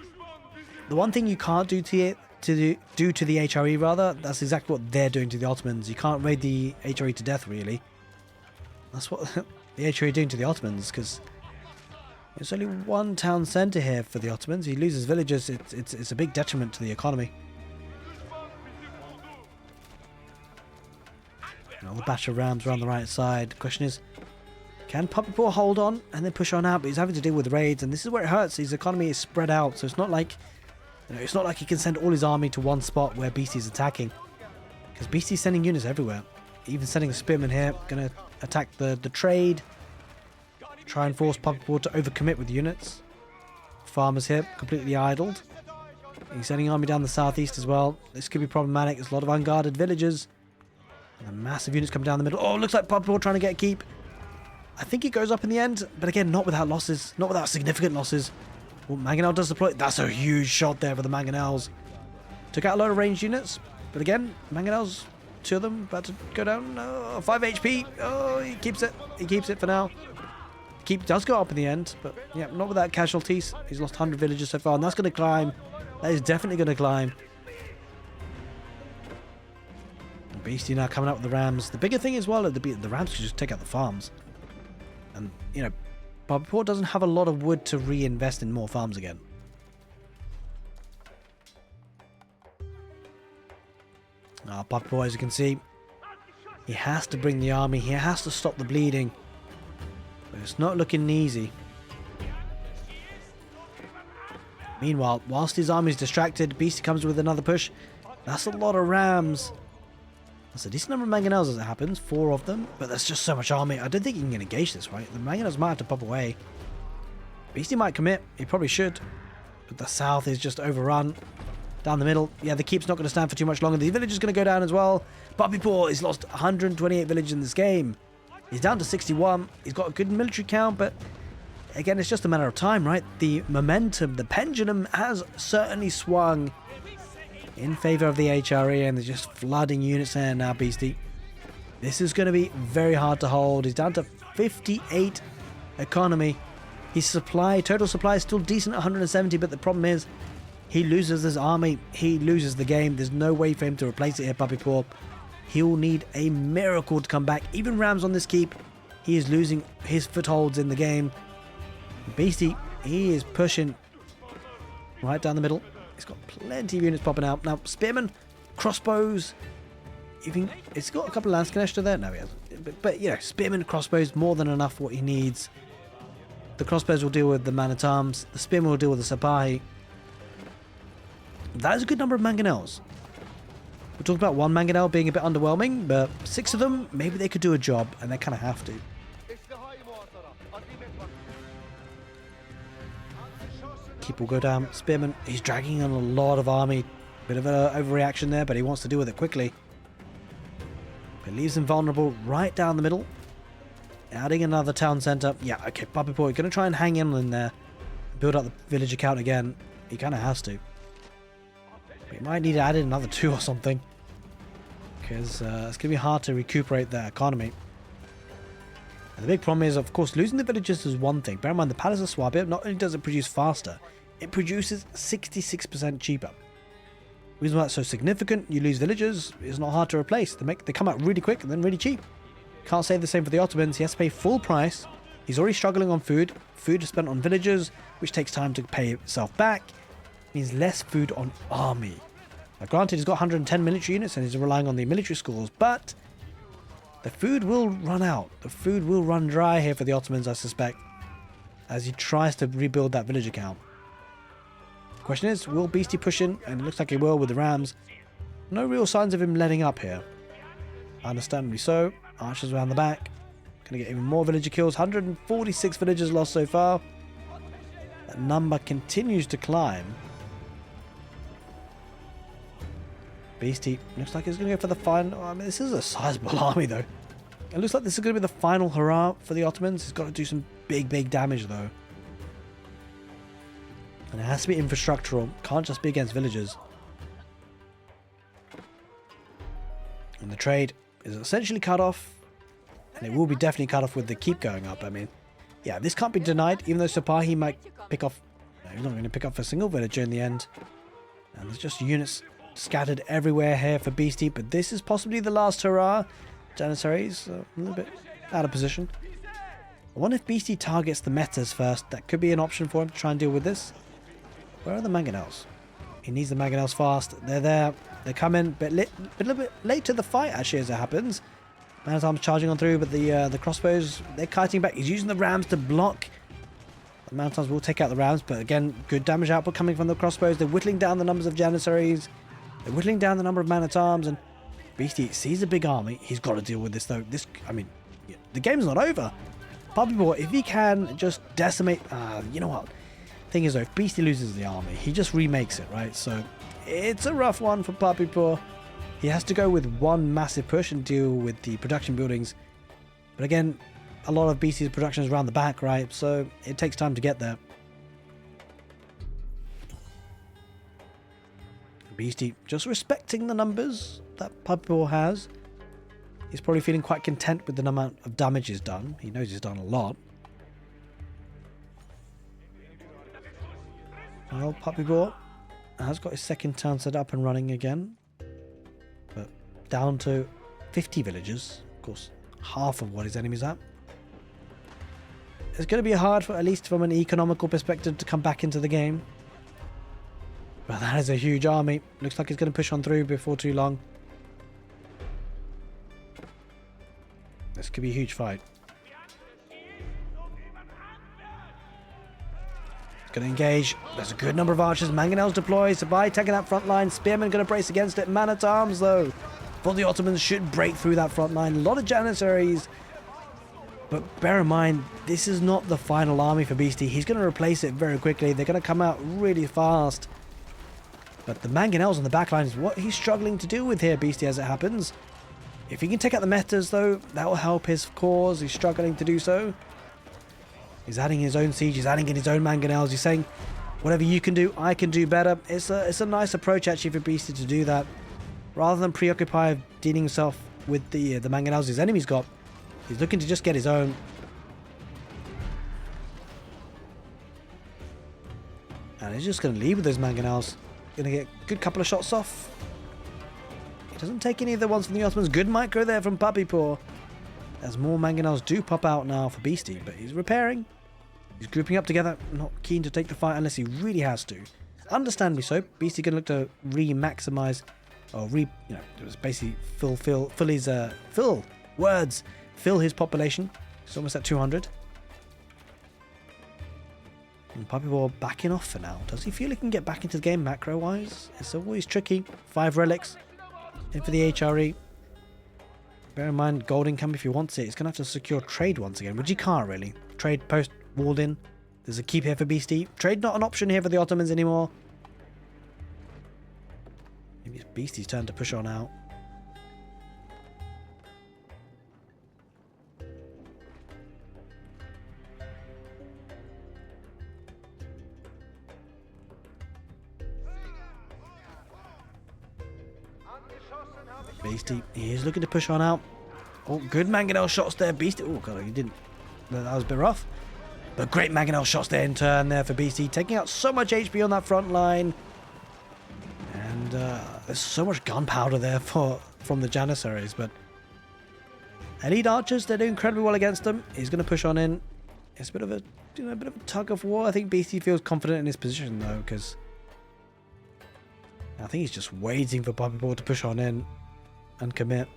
the one thing you can't do to the HRE, rather, that's exactly what they're doing to the Ottomans. You can't raid the HRE to death, really. That's what the HRE are doing to the Ottomans, because there's only one town centre here for the Ottomans. He loses villages. It's a big detriment to the economy. And all the batch of rams around the right side. The question is, can Puppypaw hold on and then push on out? But he's having to deal with raids, and this is where it hurts. His economy is spread out, so it's not like he can send all his army to one spot where Beastie's attacking, because Beastie's sending units everywhere. Even sending a spearman here, going to attack the trade. Try and force Puppypaw to overcommit with units. Farmers here, completely idled. He's sending army down the southeast as well. This could be problematic. There's a lot of unguarded villagers. And massive units coming down the middle. Oh, looks like Puppypaw trying to get a keep. I think he goes up in the end, but again, not without losses. Not without significant losses. Well, Mangonel does deploy. That's a huge shot there for the Mangonels. Took out a lot of ranged units. But again, Mangonels, two of them about to go down. 5 HP. Oh, he keeps it. He keeps it for now. Keep does go up in the end, but yeah, not without casualties. He's lost 100 villagers so far, and that's going to climb. That is definitely going to climb. Beastie now coming out with the rams. The bigger thing as well, the rams can just take out the farms. And, you know, Puppypaw doesn't have a lot of wood to reinvest in more farms again. Puppypaw, as you can see, he has to bring the army. He has to stop the bleeding. But it's not looking easy. Meanwhile, whilst his army is distracted, Beastie comes with another push. That's a lot of rams. That's a decent number of Mangonels as it happens. 4 of them. But there's just so much army. I don't think he can engage this, right? The Mangonels might have to pop away. Beastie might commit. He probably should. But the south is just overrun. Down the middle. Yeah, the keep's not going to stand for too much longer. The village is going to go down as well. Puppypaw has lost 128 villages in this game. He's down to 61. He's got a good military count, but again, it's just a matter of time, right? The momentum, the pendulum has certainly swung in favor of the HRE, and they're just flooding units there now, Beastie. This is going to be very hard to hold. He's down to 58 economy. His supply, total supply is still decent at 170, but the problem is he loses his army. He loses the game. There's no way for him to replace it here, puppypaw. He'll need a miracle to come back. Even Rams on this keep, he is losing his footholds in the game. Beastie, he is pushing right down the middle. He's got plenty of units popping out. Now, spearmen, crossbows, even it's got a couple of Landsconnector there. No, he hasn't. But you know, spearmen, crossbows, more than enough what he needs. The crossbows will deal with the man-at-arms. The spearmen will deal with the Sipahi. That is a good number of mangonels. We're talking about one mangonel being a bit underwhelming, but 6 of them, maybe they could do a job, and they kind of have to. Keep will go down. Spearman, he's dragging on a lot of army. Bit of an overreaction there, but he wants to deal with it quickly. It leaves him vulnerable right down the middle. Adding another town centre. Yeah, okay, puppypaw, going to try and hang in there. Build up the villager count again. He kind of has to. But he might need to add in another 2 or something. Because it's going to be hard to recuperate their economy. And the big problem is, of course, losing the villagers is one thing. Bear in mind, the Palace of Swabia, not only does it produce faster, it produces 66% cheaper. The reason why that's so significant, you lose villagers, it's not hard to replace. They come out really quick and then really cheap. Can't say the same for the Ottomans. He has to pay full price. He's already struggling on food. Food is spent on villagers, which takes time to pay itself back. Means less food on army. Now, granted, he's got 110 military units and he's relying on the military schools, but the food will run out. The food will run dry here for the Ottomans, I suspect, as he tries to rebuild that village account. The question is, will Beastie push in? And it looks like he will with the Rams. No real signs of him letting up here. Understandably so. Archers around the back. Gonna get even more villager kills. 146 villagers lost so far. That number continues to climb. Beastie looks like he's going to go for the final. I mean, this is a sizable army, though. It looks like this is going to be the final hurrah for the Ottomans. He's got to do some big damage, though. And it has to be infrastructural. Can't just be against villagers. And the trade is essentially cut off. And it will be definitely cut off with the keep going up. I mean, yeah, this can't be denied. Even though Sipahi might pick off... No, he's not going to pick off a single villager in the end. And there's just units scattered everywhere here for Beastie, but this is possibly the last hurrah. Janissaries a little bit out of position. I wonder if Beastie targets the metas first. That could be an option for him to try and deal with this. Where are the mangonels? He needs the mangonels fast. They're there. They come in, but a little bit late to the fight, actually, as it happens. Man-at-arms charging on through, but the crossbows, they're kiting back. He's using the Rams to block. The man-at-arms will take out the Rams, but again, good damage output coming from the crossbows. They're whittling down the numbers of Janissaries. They're whittling down the number of man-at-arms, and Beastie sees a big army. He's got to deal with this, though. I mean, the game's not over. Puppypaw, if he can just decimate... you know what? Thing is, though, if Beastie loses the army, he just remakes it, right? So, it's a rough one for Puppypaw. He has to go with one massive push and deal with the production buildings. But again, a lot of Beastie's production is around the back, right? So, it takes time to get there. Beastie just respecting the numbers that Puppypaw has. He's probably feeling quite content with the amount of damage he's done. He knows he's done a lot. Well, Puppypaw has got his second town set up and running again. But down to 50 villagers. Of course, half of what his enemy's at. It's going to be hard, at least from an economical perspective, to come back into the game. But that is a huge army. Looks like it's going to push on through before too long. This could be a huge fight. It's going to engage. There's a good number of archers. Mangonels deploy. Sipahi taking that front line. Spearmen going to brace against it. Man-at-arms, though, for the Ottomans should break through that front line. A lot of Janissaries. But bear in mind, this is not the final army for Beastie. He's going to replace it very quickly. They're going to come out really fast. But the mangonels on the back line is what he's struggling to do with here, Beastie, as it happens. If he can take out the metas, though, that will help his cause. He's struggling to do so. He's adding his own siege. He's adding in his own mangonels. He's saying, whatever you can do, I can do better. It's a nice approach actually for Beastie to do that. Rather than preoccupy dealing himself with the mangonels his enemy's got, he's looking to just get his own. And he's just going to leave with those mangonels. Going to get a good couple of shots off. He doesn't take any of the ones from the Ottomans. Good micro there from puppypaw. As more mangonels do pop out now for Beastie, but he's repairing. He's grouping up together. Not keen to take the fight unless he really has to. Understandably so. Beastie going to look to re-maximize, or it was basically fill his population. He's almost at 200. And puppypaw backing off for now. Does he feel he can get back into the game macro-wise? It's always tricky. 5 relics. In for the HRE. Bear in mind, gold income if he wants it. He's going to have to secure trade once again, which he can't really. Trade post walled in. There's a keep here for Beastie. Trade not an option here for the Ottomans anymore. Maybe it's Beastie's turn to push on out. Beastie, he is looking to push on out. Oh, good mangonel shots there, Beastie. Oh, God, he didn't. That was a bit rough. But great mangonel shots there in turn there for Beastie. Taking out so much HP on that front line. And there's so much gunpowder there from the Janissaries. But elite archers, they're doing incredibly well against them. He's going to push on in. It's a bit of a tug of war. I think Beastie feels confident in his position, though, because I think he's just waiting for puppypaw to push on in and commit.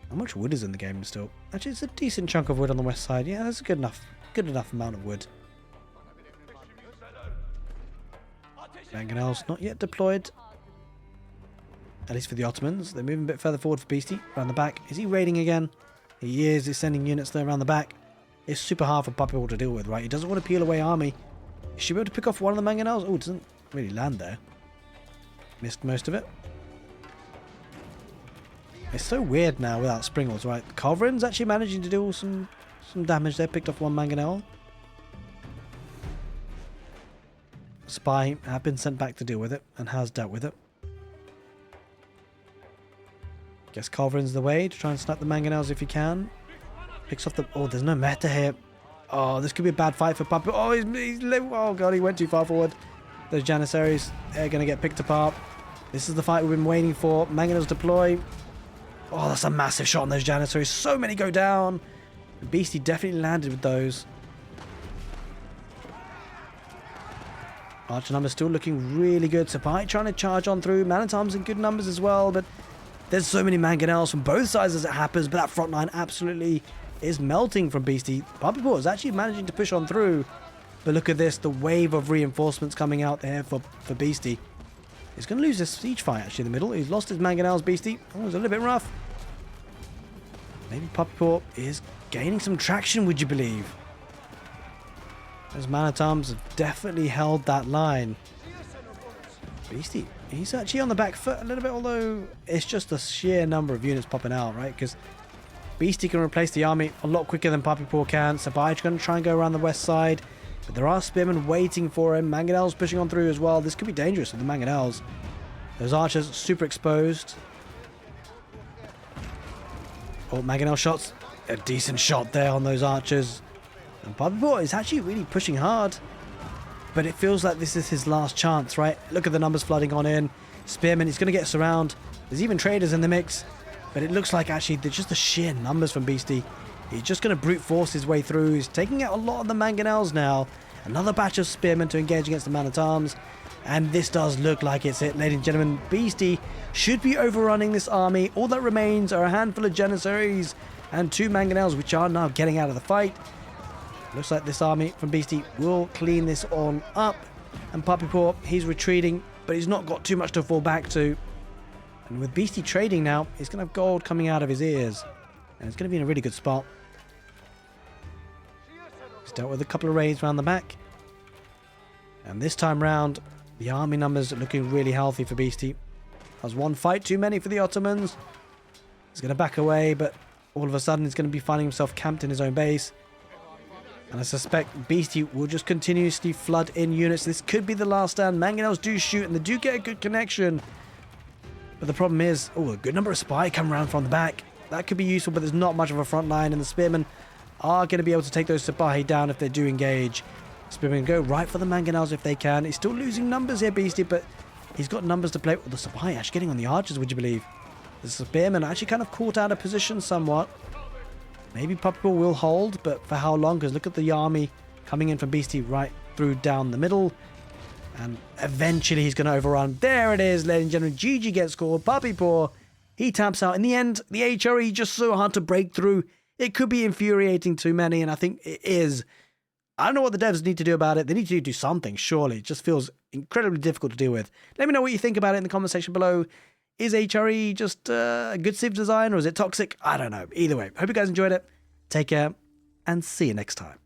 How much wood is in the game still? Actually, it's a decent chunk of wood on the west side. Yeah, that's a good enough amount of wood. Mangonels not yet deployed. At least for the Ottomans. They're moving a bit further forward for Beastie. Around the back. Is he raiding again? He is. He's sending units there around the back. It's super hard for puppypaw to deal with, right? He doesn't want to peel away army. He should be able to pick off one of the mangonels. Oh, it doesn't really land there. Missed most of it. It's so weird now without Springles, right? Culverin's actually managing to do some damage there. Picked off one mangonel. Spy have been sent back to deal with it and has dealt with it. Guess Culverin's the way to try and snap the mangonels if he can. Picks off the... Oh, there's no meta here. Oh, this could be a bad fight for Puppy. Oh, oh God, he went too far forward. Those Janissaries, they're going to get picked apart. This is the fight we've been waiting for. Mangonels deploy. Oh, that's a massive shot on those Janissaries. So many go down. Beastie definitely landed with those. Archer numbers still looking really good. Sapai trying to charge on through. Man at Arms in good numbers as well, but there's so many mangonels from both sides as it happens, but that front line absolutely is melting from Beastie. puppypaw is actually managing to push on through, but look at this, the wave of reinforcements coming out there for Beastie. He's going to lose this siege fight actually in the middle. He's lost his mangonels, Beastie. Oh, it was a little bit rough. Maybe puppypaw is gaining some traction, would you believe? Those man-at-arms have definitely held that line. Beastie, he's actually on the back foot a little bit, although it's just the sheer number of units popping out, right? Because Beastie can replace the army a lot quicker than puppypaw can. Sabai's going to try and go around the west side, but there are spearmen waiting for him. Mangonels pushing on through as well. This could be dangerous with the mangonels. Those archers super exposed. Oh, mangonel shots. A decent shot there on those archers. And puppypaw is actually really pushing hard. But it feels like this is his last chance, right? Look at the numbers flooding on in. Spearman, he's going to get us around. There's even traders in the mix. But it looks like actually just the sheer numbers from Beastie. He's just going to brute force his way through. He's taking out a lot of the mangonels now. Another batch of spearmen to engage against the man-at-arms. And this does look like it's it, ladies and gentlemen. Beastie should be overrunning this army. All that remains are a handful of Janissaries and 2 mangonels, which are now getting out of the fight. Looks like this army from Beastie will clean this on up. And puppypaw, he's retreating, but he's not got too much to fall back to. And with Beastie trading now, he's going to have gold coming out of his ears. And it's going to be in a really good spot. He's dealt with a couple of raids around the back. And this time round, the army numbers are looking really healthy for Beastie. That was one fight too many for the Ottomans. He's going to back away, but all of a sudden he's going to be finding himself camped in his own base. And I suspect Beastie will just continuously flood in units. This could be the last stand. Mangonels do shoot, and they do get a good connection. But the problem is, a good number of spy come around from the back. That could be useful, but there's not much of a front line, and the spearmen are going to be able to take those spy down if they do engage. Spearmen go right for the mangonels if they can. He's still losing numbers here, Beastie, but he's got numbers to play with. The spy actually getting on the archers, would you believe? The spearmen actually kind of caught out of position somewhat. Maybe puppypaw will hold, but for how long? Because look at the army coming in from Beastie right through down the middle. And eventually he's going to overrun. There it is, ladies and gentlemen. GG gets scored. Puppypaw, he taps out. In the end, the HRE just so hard to break through. It could be infuriating too many, and I think it is. I don't know what the devs need to do about it. They need to do something, surely. It just feels incredibly difficult to deal with. Let me know what you think about it in the comment section below. Is HRE just a good civ design, or is it toxic? I don't know. Either way, hope you guys enjoyed it. Take care, and see you next time.